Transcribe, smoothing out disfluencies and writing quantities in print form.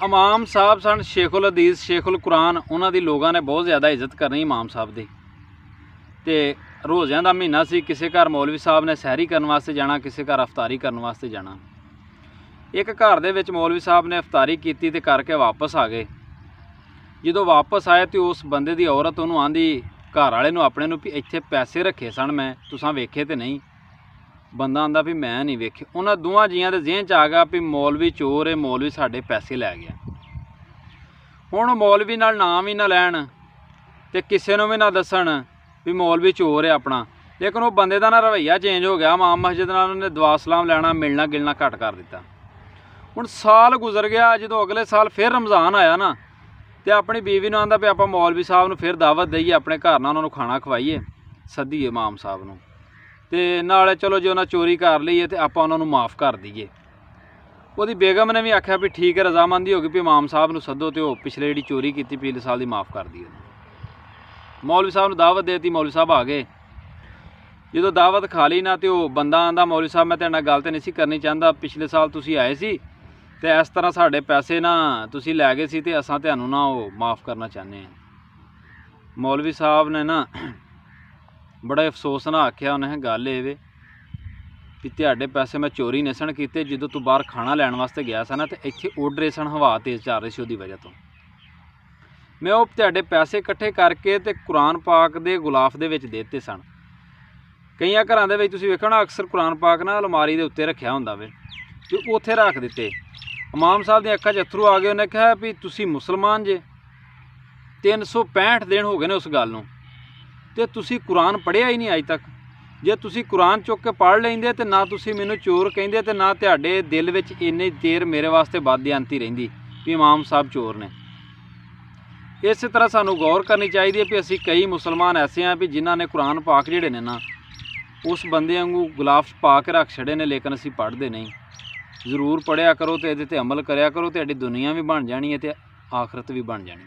इमाम साहब सन शेखुल हदीस शेखुल कुरान, उन्होंने लोगों ने बहुत ज़्यादा इज्जत करनी इमाम साहब की। तो रोज़ियां का महीना सी, किसी घर मौलवी साहब ने सैरी करने वास्ते जाना, किसी घर अफतारी करने वास्ते जाना। एक घर दे विच मौलवी साहब ने अफतारी की ते करके वापस आ गए। जो वापस आए तो उस बंदे की औरत उन्होंने आंदी घर वाले अपने भी इत्थे पैसे रखे सन, मैं तुसां वेखे तो नहीं। बंदा आंदा भी मैं नहीं वेखे। उन्होंने दोवां जियां दे ज़हन च आ गया भी मौलवी चोर है, मौलवी साडे पैसे लै गया। हुण मौलवी नाल नाम ही ना लैण ते किसी नूं भी ना दसन भी मौलवी चोर है अपना, लेकिन वो बंदे का ना रवैया चेंज हो गया। इमाम मस्जिद नाल उन्होंने दुआ सलाम लैना मिलना गिलना घट कर दिता। हुण साल गुजर गया, जो अगले साल फिर रमज़ान आया ना, तो अपनी बीवी ने आंदा भी आप मौलवी साहब नूं फिर दावत दईए, अपने घर ना उन्होंने खाना खवाईए, सद्दीए इमाम साहब नूं ते नाले चलो जो उन्हें चोरी कर ली है तो आप उन्होंने माफ़ कर दईए। वो बेगम ने भी आख्या भी ठीक है, रजामंदी होगी भी इमाम साहब नूं सद्दो तो पिछले जी चोरी की पिछले साल की माफ़ कर दी। मौलवी साहब ने दावत देती, मौलवी साहब आ गए। जो दावत खा ली ना तो बंदा आंदा मौलवी साहब मैं तेरे नाल गल तो नहीं करनी चाहता, पिछले साल तुसीं आए सी तो इस तरह साढ़े पैसे ना तुसीं लै गए सी ते असां तुहानूं ना वो माफ़ करना चाहते हैं। मौलवी साहब ने ना बड़ा अफसोस ना आख्या, उन्हें गल ये भी तुहाडे पैसे मैं चोरी नहीं सन कीते, जो तू बाहर खाना लैण वास्ते गया सा ना तो इत्थे उड़ रहे सन, हवा तेज़ चल रही सी उहदी वजह तो मैं वो तुहाडे पैसे इकट्ठे करके ते कुरान पाक दे गुलाफ दे विच देते सन। कई घरां दे विच तुसीं वेखो ना अक्सर कुरान पाक ना अलमारी दे उत्ते रखिया हुंदा वे, जो उत्थे रख दिते। इमाम साहब दी अक्खां च अथरू आ गए। उन्हें कहा भी तुसीं मुसलमान जे, 365 दिन हो गए ने उस गल नूं ते तुसीं कुरान पढ़िया ही नहीं अज तक। जे तुसीं कुरान चुक के पढ़ लेंदे तो ना तुसीं मैनूं चोर कहिंदे ते ना तुहाडे दिल विच इन्नी देर मेरे वास्ते बदयांती रहिंदी भी इमाम साहब चोर ने। इस तरह सानूं गौर करनी चाहिए भी असीं कई मुसलमान ऐसे हैं भी जिन्हां ने कुरान पाक जिहड़े ने ना उस बंदे वांगू गुलाफ पा के रख छड़े ने, लेकिन असीं पढ़ते नहीं। जरूर पढ़िया करो तो ये अमल करया करो, तुहाडी दुनिया भी बन जानी है तो आखरत भी बन जानी।